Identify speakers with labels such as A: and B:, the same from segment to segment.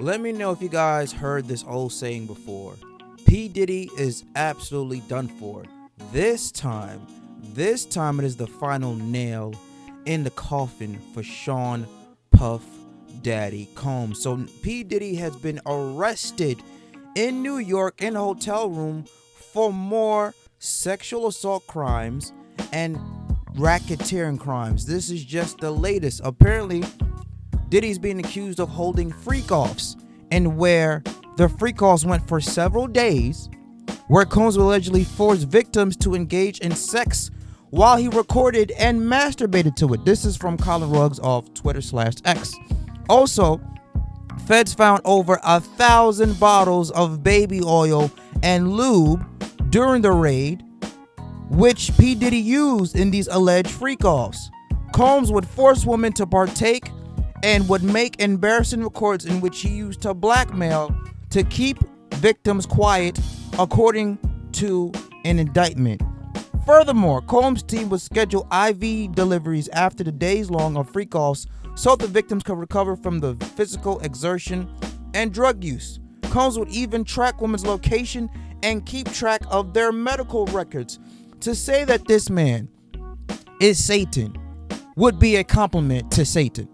A: Let me know if you guys heard this old saying before. P. Diddy is absolutely done for. This time it is the final nail in the coffin for Sean Puff Daddy Combs. So P. Diddy has been arrested in New York in a hotel room for more sexual assault crimes and racketeering crimes. This is just the latest. Apparently, Diddy's being accused of holding freak-offs, and where the freak-offs went for several days, where Combs allegedly forced victims to engage in sex while he recorded and masturbated to it. This is from Colin Ruggs of Twitter/X. Also, feds found over 1,000 bottles of baby oil and lube during the raid, which P. Diddy used in these alleged freak-offs. Combs would force women to partake and would make embarrassing records in which he used to blackmail to keep victims quiet, according to an indictment. Furthermore, Combs' team would schedule IV deliveries after the days long of freak-offs so the victims could recover from the physical exertion and drug use. Combs would even track women's location and keep track of their medical records. To say that this man is Satan would be a compliment to Satan.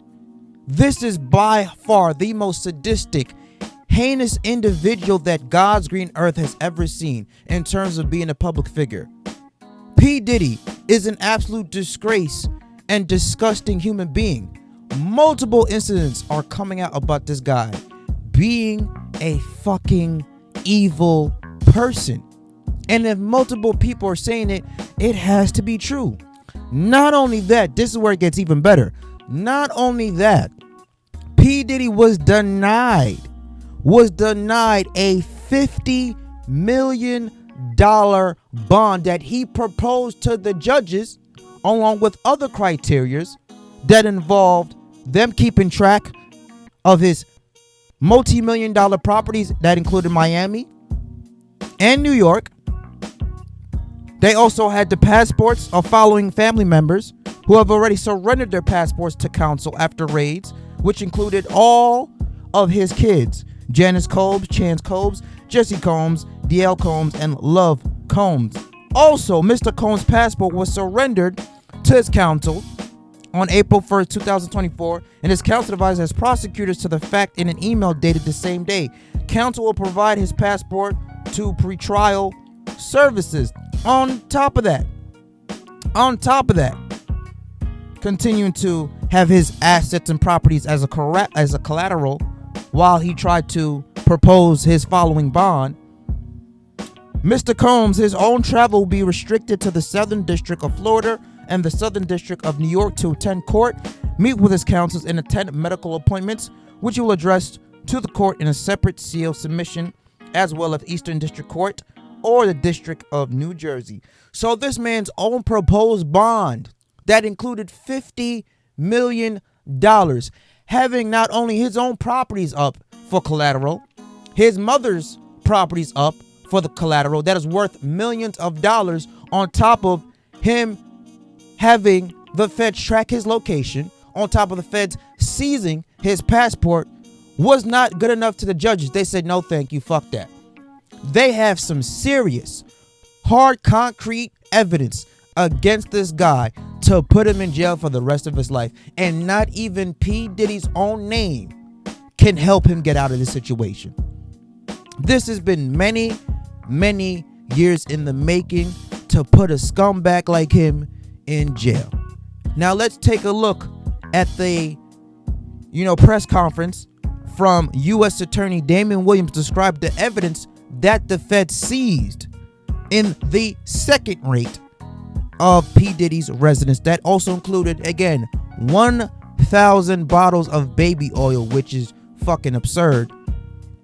A: This is by far the most sadistic, heinous individual that God's green earth has ever seen in terms of being a public figure. P. Diddy is an absolute disgrace and disgusting human being. Multiple incidents are coming out about this guy being a fucking evil person. And if multiple people are saying it, it has to be true. Not only that, this is where it gets even better. Not only that, P. Diddy was denied a $50 million bond that he proposed to the judges, along with other criterias that involved them keeping track of his multi-million dollar properties that included Miami and New York. They also had the passports of following family members who have already surrendered their passports to counsel after raids, which included all of his kids: Janice Combs, Chance Combs, Jesse Combs, DL Combs, and Love Combs. Also, Mr. Combs' passport was surrendered to his counsel on April 1st, 2024, and his counsel advised his prosecutors to the fact in an email dated the same day. Counsel will provide his passport to pretrial services. On top of that, continuing to have his assets and properties as a collateral while he tried to propose his following bond. Mr. Combs, his own travel will be restricted to the Southern District of Florida and the Southern District of New York to attend court, meet with his counsels, and attend medical appointments, which he will address to the court in a separate seal submission, as well as Eastern District Court or the District of New Jersey. So this man's own proposed bond that included $50 million, having not only his own properties up for collateral, his mother's properties up for the collateral that is worth millions of dollars, on top of him having the feds track his location, on top of the feds seizing his passport, was not good enough to the judges. They said, no, thank you, fuck that. They have some serious, hard, concrete evidence against this guy to put him in jail for the rest of his life. And not even P. Diddy's own name can help him get out of this situation. This has been many, many years in the making to put a scumbag like him in jail. Now let's take a look at the press conference from U.S. Attorney Damian Williams described the evidence that the Fed seized in the second rate of P. Diddy's residence. That also included, again, 1,000 bottles of baby oil, which is fucking absurd.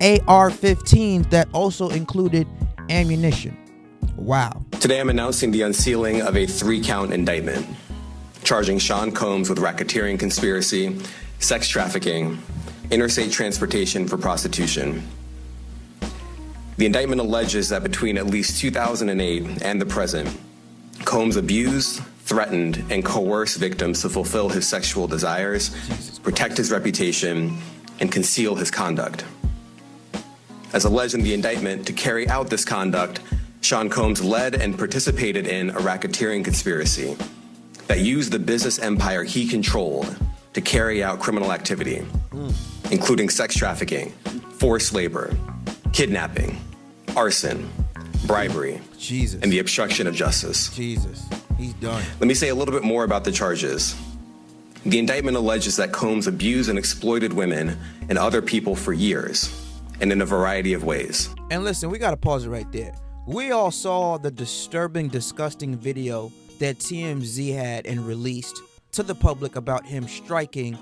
A: AR-15s that also included ammunition. Wow.
B: Today I'm announcing the unsealing of a 3-count indictment, charging Sean Combs with racketeering conspiracy, sex trafficking, interstate transportation for prostitution. The indictment alleges that between at least 2008 and the present, Combs abused, threatened, and coerced victims to fulfill his sexual desires, protect his reputation, and conceal his conduct. As alleged in the indictment, to carry out this conduct, Sean Combs led and participated in a racketeering conspiracy that used the business empire he controlled to carry out criminal activity, including sex trafficking, forced labor, kidnapping, arson, bribery, and the obstruction of justice.
A: Jesus, he's done.
B: Let me say a little bit more about the charges. The indictment alleges that Combs abused and exploited women and other people for years, and in a variety of ways.
A: And listen, we gotta pause it right there. We all saw the disturbing, disgusting video that TMZ had and released to the public about him striking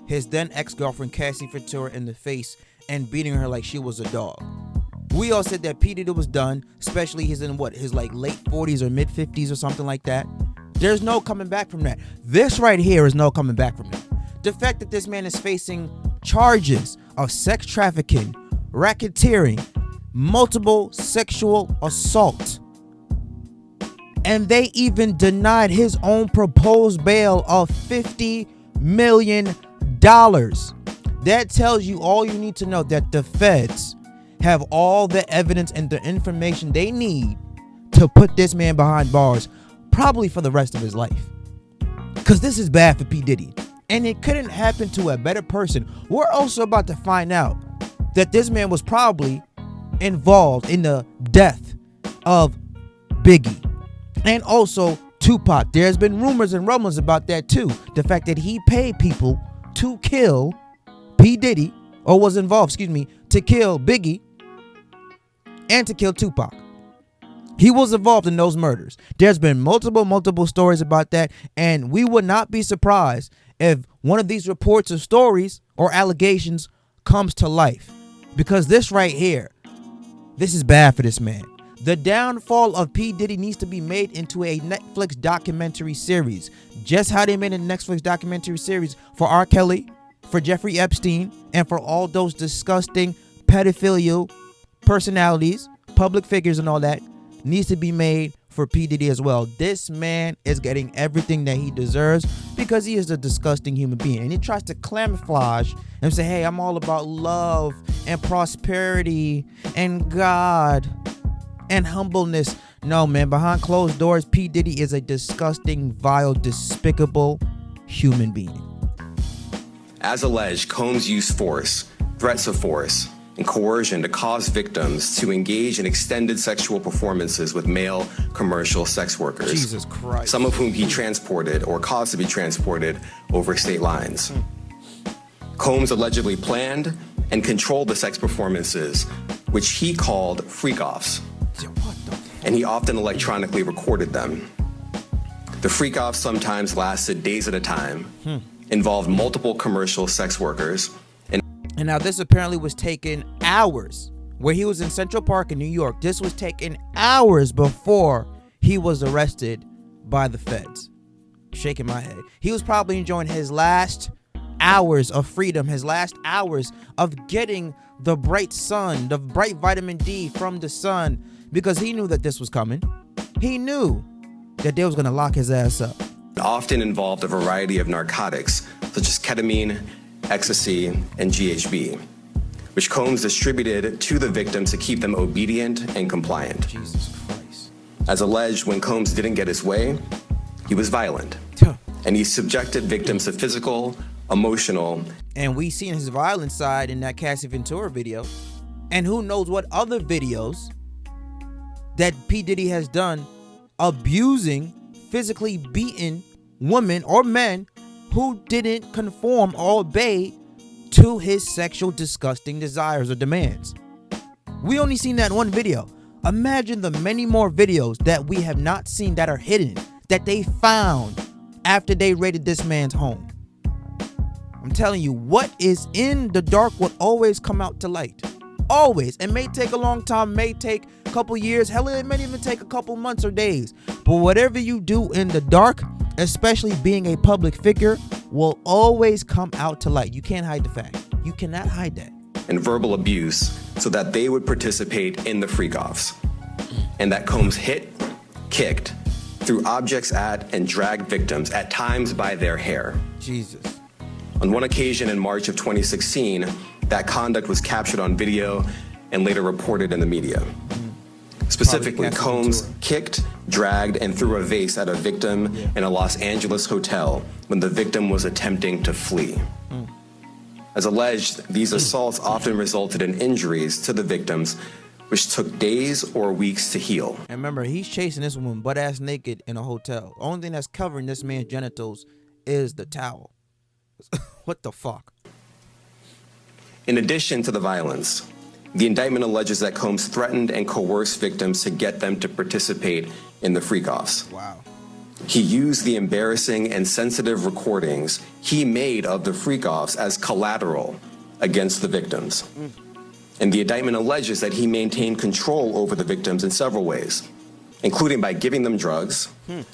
A: his then ex-girlfriend Cassie Ventura in the face and beating her like she was a dog. We all said that P. Diddy was done, especially he's in his late 40s or mid 50s or something like that. There's no coming back from that. This right here is no coming back from it. The fact that this man is facing charges of sex trafficking, racketeering, multiple sexual assault, and they even denied his own proposed bail of $50 million. That tells you all you need to know, that the feds have all the evidence and the information they need to put this man behind bars, probably for the rest of his life. Because this is bad for P. Diddy. And it couldn't happen to a better person. We're also about to find out that this man was probably involved in the death of Biggie and also Tupac. There's been rumors and rumblings about that too. The fact that he paid people to kill P. Diddy, or was involved, to kill Biggie and to kill Tupac. He was involved in those murders. There's been multiple stories about that, and we would not be surprised if one of these reports or stories or allegations comes to life. Because this right here, this is bad for this man. The downfall of P. Diddy needs to be made into a Netflix documentary series. Just how they made a Netflix documentary series for R. Kelly, for Jeffrey Epstein, and for all those disgusting pedophilial personalities, public figures and all that, needs to be made for P. Diddy as well. This man is getting everything that he deserves because he is a disgusting human being. And he tries to camouflage and say, hey, I'm all about love and prosperity and God and humbleness. No, man, behind closed doors, P. Diddy is a disgusting, vile, despicable human being.
B: As alleged, Combs used force, threats of force, and coercion to cause victims to engage in extended sexual performances with male commercial sex workers.
A: Jesus Christ.
B: Some of whom he transported or caused to be transported over state lines. Combs allegedly planned and controlled the sex performances, which he called freak-offs. And he often electronically recorded them. The freak-offs sometimes lasted days at a time, involved multiple commercial sex workers.
A: And now this apparently was taken hours. Where he was in Central Park in New York, this was taken hours before he was arrested by the feds. Shaking my head. He was probably enjoying his last hours of freedom, his last hours of getting the bright sun, the bright vitamin D from the sun, because he knew that this was coming. He knew that they was going to lock his ass up.
B: Often involved a variety of narcotics, such as ketamine, ecstasy, and GHB, which Combs distributed to the victims to keep them obedient and compliant.
A: Jesus Christ.
B: As alleged, when Combs didn't get his way, he was violent. And he subjected victims to physical, emotional.
A: And we seen his violent side in that Cassie Ventura video. And who knows what other videos that P. Diddy has done abusing, physically beating women or men who didn't conform or obey to his sexual disgusting desires or demands. We only seen that one video. Imagine the many more videos that we have not seen that are hidden, that they found after they raided this man's home. I'm telling you, what is in the dark will always come out to light. Always. It may take a long time, may take a couple years, hell, it may even take a couple months or days. But whatever you do in the dark, especially being a public figure, will always come out to light. You can't hide the fact. You cannot hide that.
B: And verbal abuse so that they would participate in the freak-offs. And that Combs hit, kicked, threw objects at, and dragged victims, at times by their hair.
A: Jesus.
B: On one occasion in March of 2016, that conduct was captured on video and later reported in the media. Specifically, Combs kicked, dragged, and threw a vase at a victim in a Los Angeles hotel when the victim was attempting to flee. As alleged, these assaults often resulted in injuries to the victims, which took days or weeks to heal.
A: And remember, he's chasing this woman butt-ass naked in a hotel. The only thing that's covering this man's genitals is the towel. What the fuck?
B: In addition to the violence, the indictment alleges that Combs threatened and coerced victims to get them to participate in the freak-offs.
A: Wow.
B: He used the embarrassing and sensitive recordings he made of the freak-offs as collateral against the victims. And the indictment alleges that he maintained control over the victims in several ways, including by giving them drugs,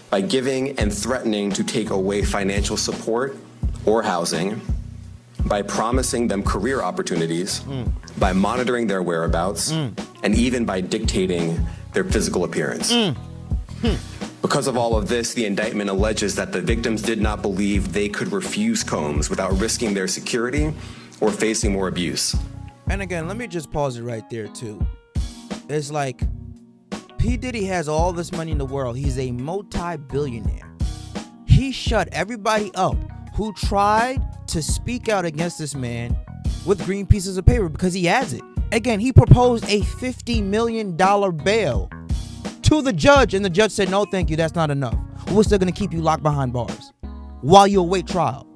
B: by giving and threatening to take away financial support or housing, by promising them career opportunities, by monitoring their whereabouts, and even by dictating their physical appearance. Because of all of this, the indictment alleges that the victims did not believe they could refuse Combs without risking their security or facing more abuse.
A: And again, let me just pause it right there too. It's like P. Diddy has all this money in the world. He's a multi-billionaire. He shut everybody up who tried to speak out against this man with green pieces of paper because he has it. Again, he proposed a $50 million bail to the judge, and the judge said, no, thank you, that's not enough. We're still going to keep you locked behind bars while you await trial.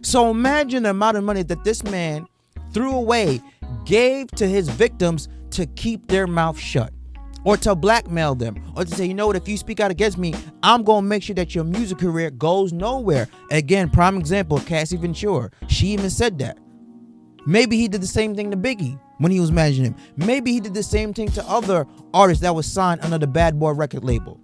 A: So imagine the amount of money that this man threw away, gave to his victims to keep their mouth shut, or to blackmail them, or to say, you know what, if you speak out against me, I'm going to make sure that your music career goes nowhere. Again, prime example, Cassie Ventura. She even said that. Maybe he did the same thing to Biggie when he was managing him. Maybe he did the same thing to other artists that was signed under the Bad Boy record label.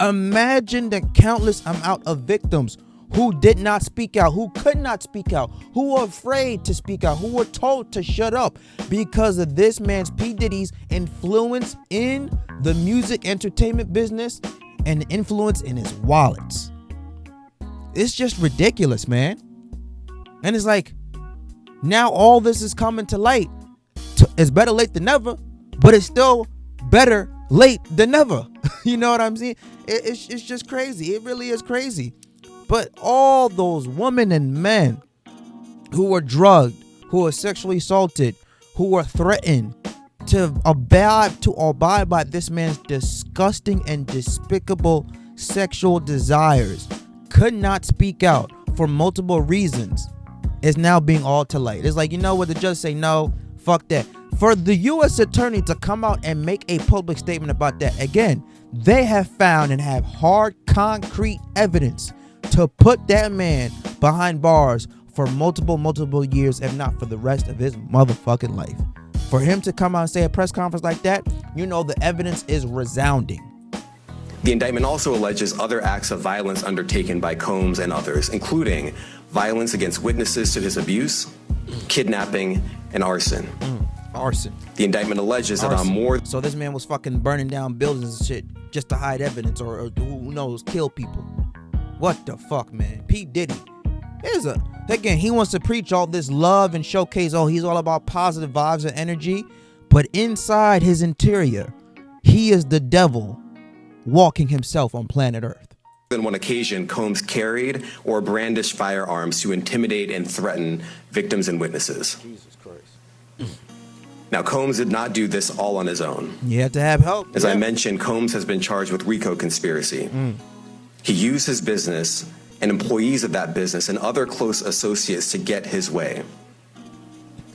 A: Imagine the countless amount of victims who did not speak out, who could not speak out, who were afraid to speak out, who were told to shut up because of this man's, P. Diddy's, influence in the music entertainment business and influence in his wallets. It's just ridiculous, man. And it's like, now all this is coming to light. It's better late than never, but it's still better late than never. You know what I'm saying? It's just crazy. It really is crazy. But all those women and men who were drugged, who were sexually assaulted, who were threatened to abide by this man's disgusting and despicable sexual desires, could not speak out for multiple reasons, is now being all to light. It's like, you know what, the judge say, no, fuck that. For the U.S. attorney to come out and make a public statement about that, again, they have found and have hard, concrete evidence to put that man behind bars for multiple years, if not for the rest of his motherfucking life. For him to come out and say a press conference like that, you know the evidence is resounding.
B: The indictment also alleges other acts of violence undertaken by Combs and others, including violence against witnesses to his abuse, kidnapping, and arson.
A: Arson.
B: The indictment alleges that on more...
A: So this man was fucking burning down buildings and shit just to hide evidence or who knows, kill people. What the fuck, man? P. Diddy again, he wants to preach all this love and showcase, he's all about positive vibes and energy. But inside his interior, he is the devil walking himself on planet Earth.
B: On one occasion, Combs carried or brandished firearms to intimidate and threaten victims and witnesses.
A: Jesus Christ.
B: Now, Combs did not do this all on his own.
A: You had to have help.
B: As I mentioned, Combs has been charged with RICO conspiracy. He used his business and employees of that business and other close associates to get his way.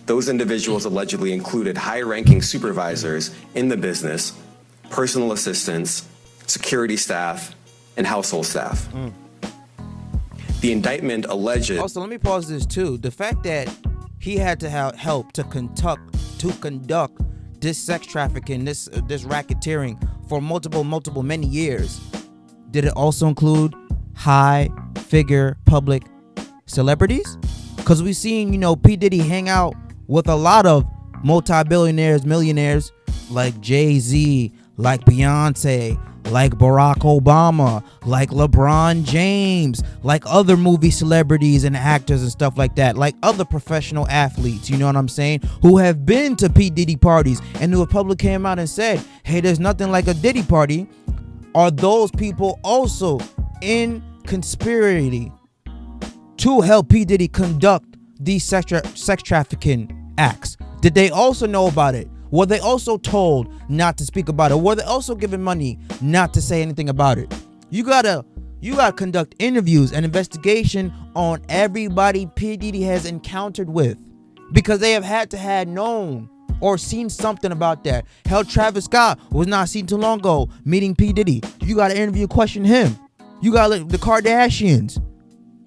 B: Those individuals allegedly included high-ranking supervisors in the business, personal assistants, security staff, and household staff. The indictment alleges...
A: Also, let me pause this too. The fact that he had to have help to conduct this sex trafficking, this racketeering for many years. Did it also include high-figure public celebrities? Because we've seen, P. Diddy hang out with a lot of multi-billionaires, millionaires, like Jay-Z, like Beyonce, like Barack Obama, like LeBron James, like other movie celebrities and actors and stuff like that, like other professional athletes, you know what I'm saying, who have been to P. Diddy parties, and the public came out and said, hey, there's nothing like a Diddy party. Are those people also in conspiracy to help P. Diddy conduct these sex trafficking acts? Did they also know about it? Were they also told not to speak about it? Were they also given money not to say anything about it? You gotta conduct interviews and investigation on everybody P. Diddy has encountered with, because they have had to have known or seen something about that. Hell, Travis Scott was not seen too long ago meeting P. Diddy. You gotta interview, question him. You gotta the Kardashians,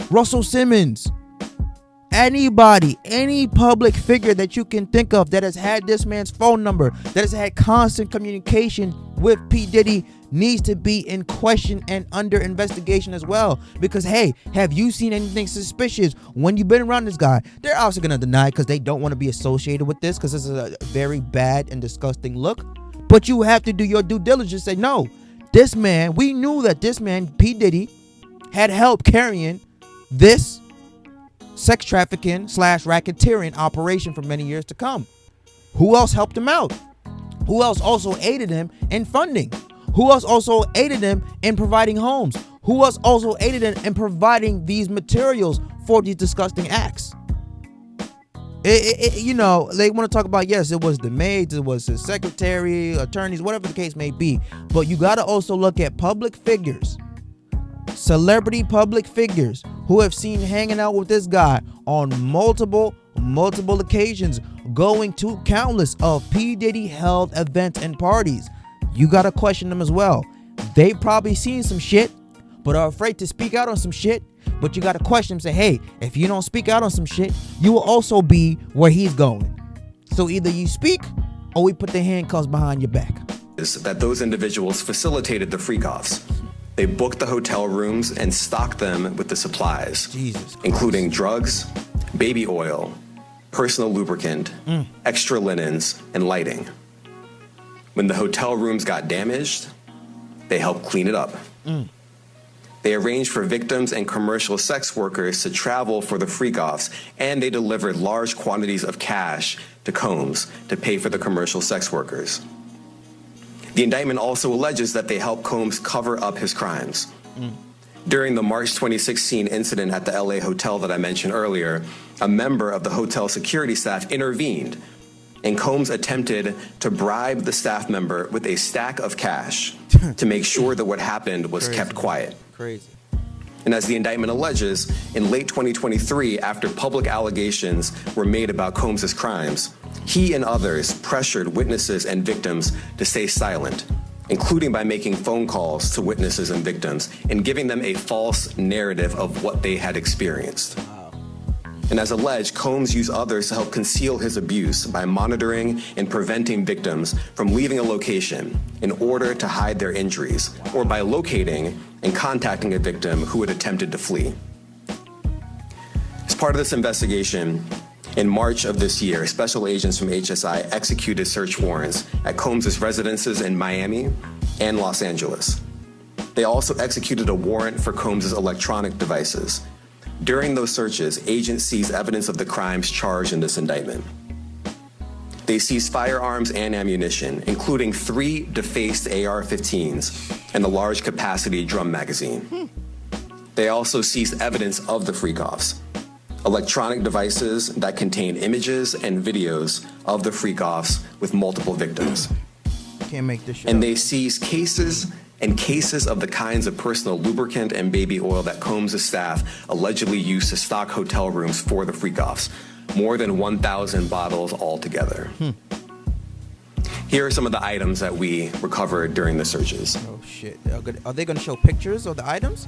A: Russell Simmons. Anybody, any public figure that you can think of that has had this man's phone number, that has had constant communication with P. Diddy, needs to be in question and under investigation as well. Because, hey, have you seen anything suspicious when you've been around this guy? They're also going to deny because they don't want to be associated with this, because this is a very bad and disgusting look. But you have to do your due diligence. Say, no, this man, we knew that this man, P. Diddy, had help carrying this sex trafficking / racketeering operation for many years to come. Who else helped him out? Who else also aided him in funding? Who else also aided him in providing homes? Who else also aided him in providing these materials for these disgusting acts? You know, they want to talk about, yes, it was the maids, it was his secretary, attorneys, whatever the case may be. But you got to also look at public figures, celebrity public figures who have seen hanging out with this guy on multiple occasions, going to countless of P. Diddy held events and parties. You got to question them as well. They probably seen some shit, but are afraid to speak out on some shit. But you got to question them, say, hey, if you don't speak out on some shit, you will also be where he's going. So either you speak or we put the handcuffs behind your back.
B: Is that those individuals facilitated the freak-offs. They booked the hotel rooms and stocked them with the supplies, including drugs, baby oil, personal lubricant, extra linens, and lighting. When the hotel rooms got damaged, they helped clean it up. They arranged for victims and commercial sex workers to travel for the freak-offs, and they delivered large quantities of cash to Combs to pay for the commercial sex workers. The indictment also alleges that they helped Combs cover up his crimes. During the March 2016 incident at the LA hotel that I mentioned earlier, a member of the hotel security staff intervened, and Combs attempted to bribe the staff member with a stack of cash to make sure that what happened was kept quiet.
A: Crazy.
B: And as the indictment alleges, in late 2023, after public allegations were made about Combs' crimes, he and others pressured witnesses and victims to stay silent, including by making phone calls to witnesses and victims and giving them a false narrative of what they had experienced. And as alleged, Combs used others to help conceal his abuse by monitoring and preventing victims from leaving a location in order to hide their injuries, or by locating and contacting a victim who had attempted to flee. As part of this investigation, in March of this year, special agents from HSI executed search warrants at Combs' residences in Miami and Los Angeles. They also executed a warrant for Combs' electronic devices. During those searches, agents seized evidence of the crimes charged in this indictment. They seized firearms and ammunition, including 3 defaced AR-15s and a large capacity drum magazine. They also seized evidence of the freak-offs, electronic devices that contain images and videos of the freak-offs with multiple victims.
A: Can't make this shit
B: And
A: up.
B: they seized cases of the kinds of personal lubricant and baby oil that Combs' staff allegedly used to stock hotel rooms for the freak-offs, more than 1,000 bottles altogether. Here are some of the items that we recovered during the searches.
A: Oh shit. Are they going to show pictures of the items?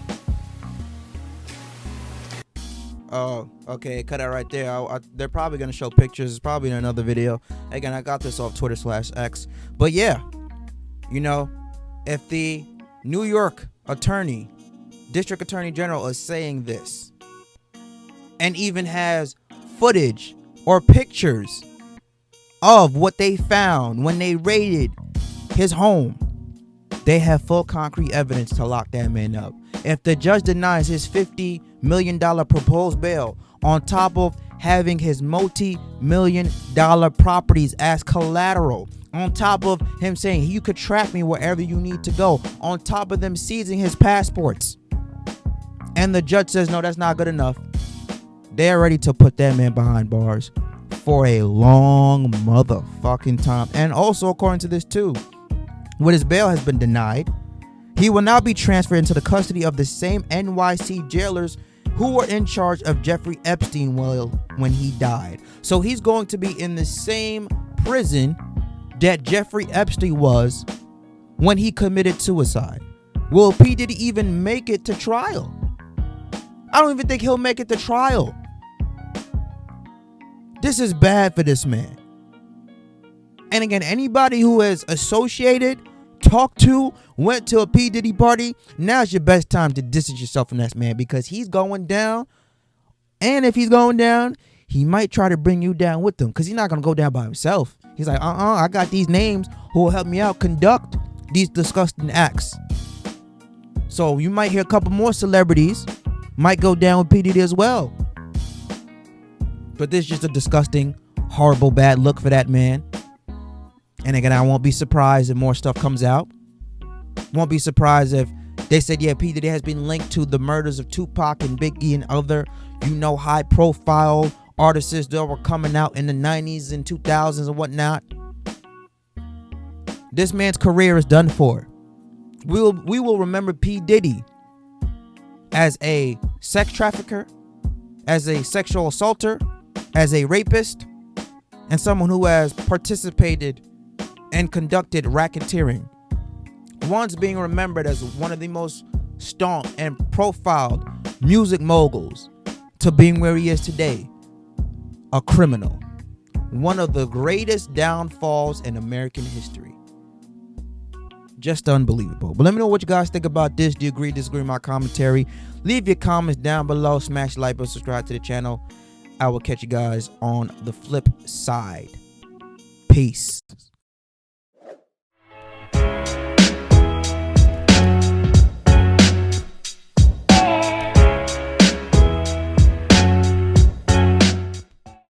A: Oh, okay. Cut it right there. They're probably going to show pictures. It's probably in another video. Again, I got this off Twitter/X. But yeah, you know, if the New York District Attorney General is saying this, and even has footage or pictures of what they found when they raided his home, They have full concrete evidence to lock that man up. If the judge denies his $50 million proposed bail, on top of having his multi-million-dollar properties as collateral, on top of him saying you could track me wherever you need to go, on top of them seizing his passports, and the judge says no, that's not good enough, they're ready to put that man behind bars for a long motherfucking time. And also, according to this too, when his bail has been denied, he will now be transferred into the custody of the same NYC jailers who were in charge of Jeffrey Epstein when he died. So he's going to be in the same prison that Jeffrey Epstein was when he committed suicide. Will P. Diddy even make it to trial? I don't even think he'll make it to trial. This is bad for this man. And again, anybody who has associated, talked to, went to a P. Diddy party, now's your best time to distance yourself from this man, because he's going down. And if he's going down, he might try to bring you down with him, because he's not going to go down by himself. He's like, I got these names who will help me out conduct these disgusting acts. So you might hear a couple more celebrities might go down with P. Diddy as well. But this is just a disgusting, horrible, bad look for that man. And again, I won't be surprised if more stuff comes out. Won't be surprised if they said, yeah, P. Diddy has been linked to the murders of Tupac and Biggie and other, high profile artists that were coming out in the 90s and 2000s and whatnot. This man's career is done for. We will remember P. Diddy as a sex trafficker, as a sexual assaulter, as a rapist, and someone who has participated and conducted racketeering. Once being remembered as one of the most staunch and profiled music moguls, to being where he is today, a criminal. One of the greatest downfalls in American history. Just unbelievable. But let me know what you guys think about this. Do you agree, disagree with my commentary? Leave your comments down below. Smash the like button, subscribe to the channel. I will catch you guys on the flip side. Peace.